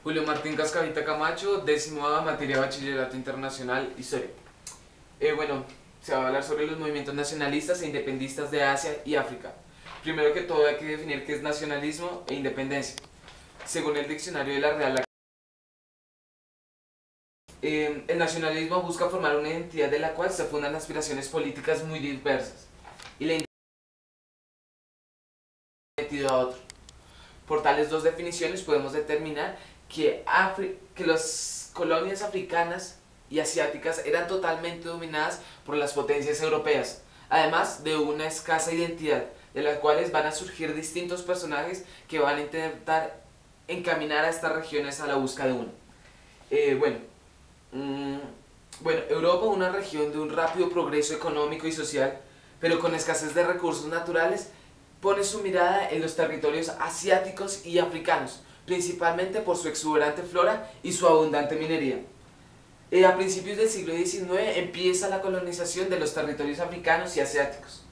Julio Martín Cascavita Camacho, 10ª materia Bachillerato Internacional, Historia. Bueno, se va a hablar sobre los movimientos nacionalistas e independistas de Asia y África. Primero que todo hay que definir qué es nacionalismo e independencia. Según el diccionario de la Real Academia, el nacionalismo busca formar una identidad de la cual se fundan aspiraciones políticas muy diversas y la identidad a otro. Por tales dos definiciones podemos determinar que las colonias africanas y asiáticas eran totalmente dominadas por las potencias europeas, además de una escasa identidad, de las cuales van a surgir distintos personajes que van a intentar encaminar a estas regiones a la búsqueda de una. Europa, una región de un rápido progreso económico y social, pero con escasez de recursos naturales, pone su mirada en los territorios asiáticos y africanos, principalmente por su exuberante flora y su abundante minería. A principios del siglo XIX empieza la colonización de los territorios africanos y asiáticos.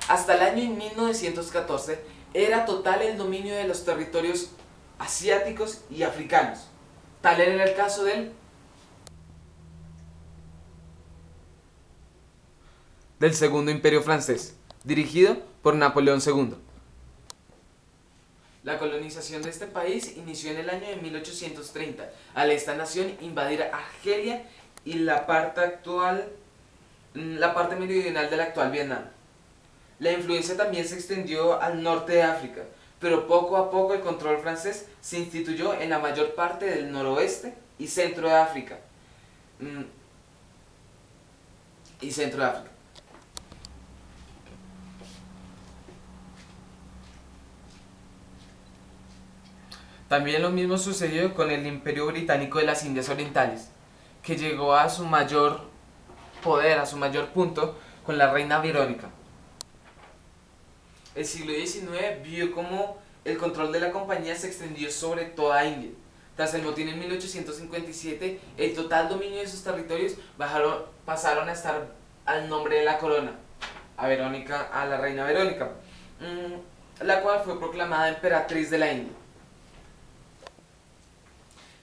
Hasta el año 1914 era total el dominio de los territorios asiáticos y africanos. Tal era el caso del Segundo Imperio Francés, dirigido por Napoleón II. La colonización de este país inició en el año de 1830, al esta nación invadir Argelia y la parte meridional del actual Vietnam. La influencia también se extendió al norte de África, pero poco a poco el control francés se instituyó en la mayor parte del noroeste y centro de África. También lo mismo sucedió con el Imperio Británico de las Indias Orientales, que llegó a su mayor poder, a su mayor punto, con la reina Verónica. El siglo XIX vio cómo el control de la compañía se extendió sobre toda India. Tras el motín en 1857, el total dominio de sus territorios pasaron a estar al nombre de la corona, a la reina Verónica, la cual fue proclamada emperatriz de la India.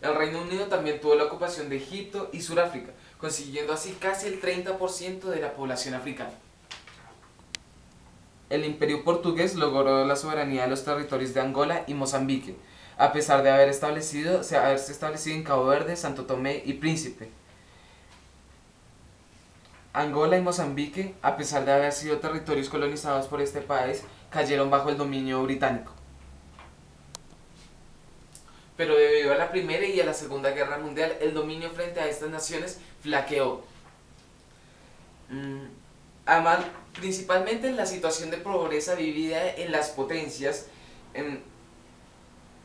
El Reino Unido también tuvo la ocupación de Egipto y Sudáfrica, consiguiendo así casi el 30% de la población africana. El Imperio Portugués logró la soberanía de los territorios de Angola y Mozambique, a pesar de haberse establecido en Cabo Verde, Santo Tomé y Príncipe. Angola y Mozambique, a pesar de haber sido territorios colonizados por este país, cayeron bajo el dominio británico. Pero debido a la Primera y a la Segunda Guerra Mundial, el dominio frente a estas naciones flaqueó. Además, principalmente en la situación de pobreza vivida en las potencias,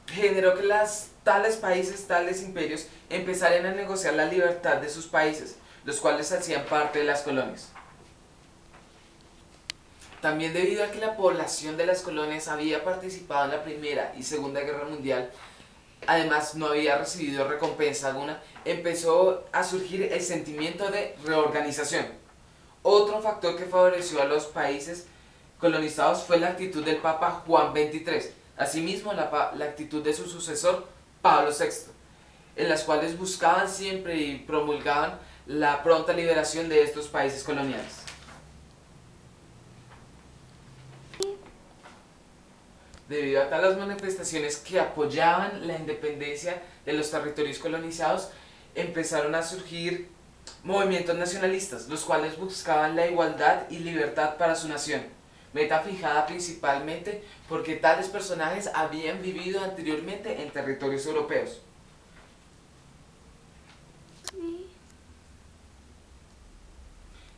generó que tales países, tales imperios, empezaran a negociar la libertad de sus países, los cuales hacían parte de las colonias. También debido a que la población de las colonias había participado en la Primera y Segunda Guerra Mundial, además no había recibido recompensa alguna, empezó a surgir el sentimiento de reorganización. Otro factor que favoreció a los países colonizados fue la actitud del Papa Juan XXIII, asimismo la actitud de su sucesor Pablo VI, en las cuales buscaban siempre y promulgaban la pronta liberación de estos países coloniales. Debido a tales manifestaciones que apoyaban la independencia de los territorios colonizados, empezaron a surgir movimientos nacionalistas, los cuales buscaban la igualdad y libertad para su nación, meta fijada principalmente porque tales personajes habían vivido anteriormente en territorios europeos.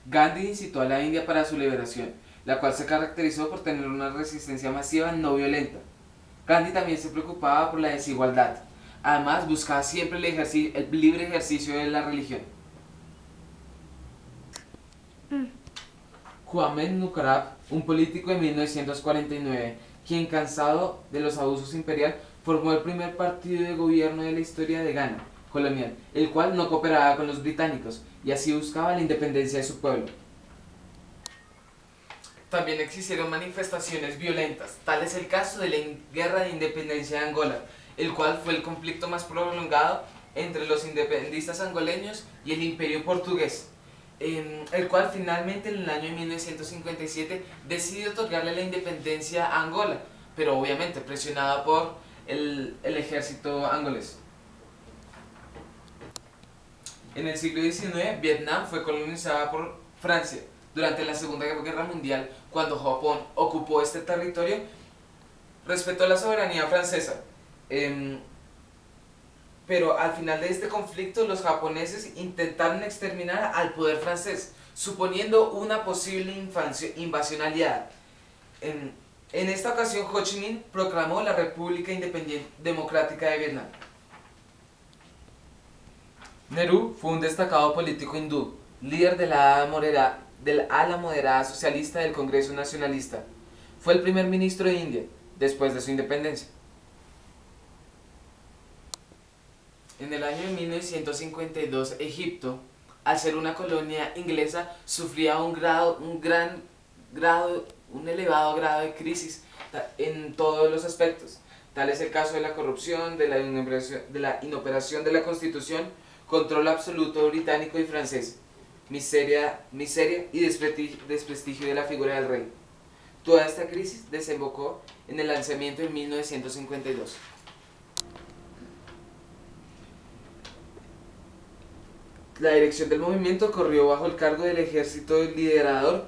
Gandhi incitó a la India para su liberación, la cual se caracterizó por tener una resistencia masiva no violenta. Gandhi también se preocupaba por la desigualdad. Además, buscaba siempre el libre ejercicio de la religión. Kwame Nkrumah, un político de 1949, quien cansado de los abusos imperiales, formó el primer partido de gobierno de la historia de Ghana colonial, el cual no cooperaba con los británicos y así buscaba la independencia de su pueblo. También existieron manifestaciones violentas, tal es el caso de la Guerra de Independencia de Angola, el cual fue el conflicto más prolongado entre los independistas angoleños y el imperio portugués, el cual finalmente en el año 1957 decidió otorgarle la independencia a Angola, pero obviamente presionada por el ejército angolés. En el siglo XIX, Vietnam fue colonizada por Francia. Durante la Segunda Guerra Mundial, cuando Japón ocupó este territorio, respetó la soberanía francesa. Pero al final de este conflicto, los japoneses intentaron exterminar al poder francés, suponiendo una posible invasión aliada. En esta ocasión, Ho Chi Minh proclamó la República Independiente Democrática de Vietnam. Nehru fue un destacado político hindú, líder del ala moderada socialista del Congreso Nacionalista. Fue el primer ministro de India, después de su independencia. En el año 1952, Egipto, al ser una colonia inglesa, sufría un elevado grado de crisis en todos los aspectos. Tal es el caso de la corrupción, de la inoperación de la Constitución, control absoluto británico y francés, miseria y desprestigio de la figura del rey. Toda esta crisis desembocó en el lanzamiento en 1952. La dirección del movimiento corrió bajo el cargo del ejército liderado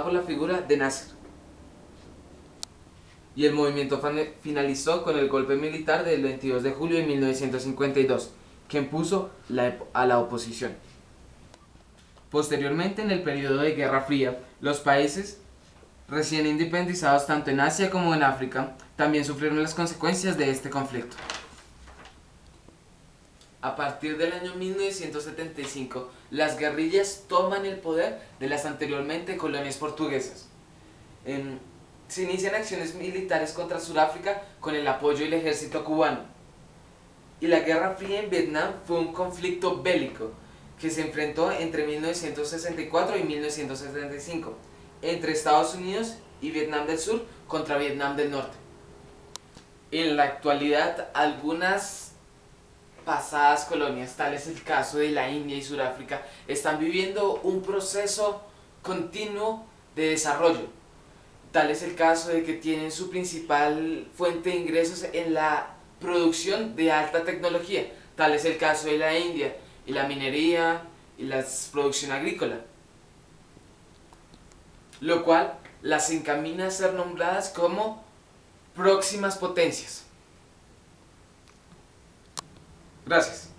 por la figura de Nasser. Y el movimiento finalizó con el golpe militar del 22 de julio de 1952, que impuso a la oposición. Posteriormente, en el periodo de Guerra Fría, los países recién independizados tanto en Asia como en África también sufrieron las consecuencias de este conflicto. A partir del año 1975, las guerrillas toman el poder de las anteriormente colonias portuguesas. Se inician acciones militares contra Sudáfrica con el apoyo del ejército cubano. Y la Guerra Fría en Vietnam fue un conflicto bélico que se enfrentó entre 1964 y 1975, entre Estados Unidos y Vietnam del Sur contra Vietnam del Norte. En la actualidad, algunas pasadas colonias, tal es el caso de la India y Sudáfrica, están viviendo un proceso continuo de desarrollo. Tal es el caso de que tienen su principal fuente de ingresos en la producción de alta tecnología. Tal es el caso de la India y la minería y la producción agrícola, lo cual las encamina a ser nombradas como próximas potencias. Gracias.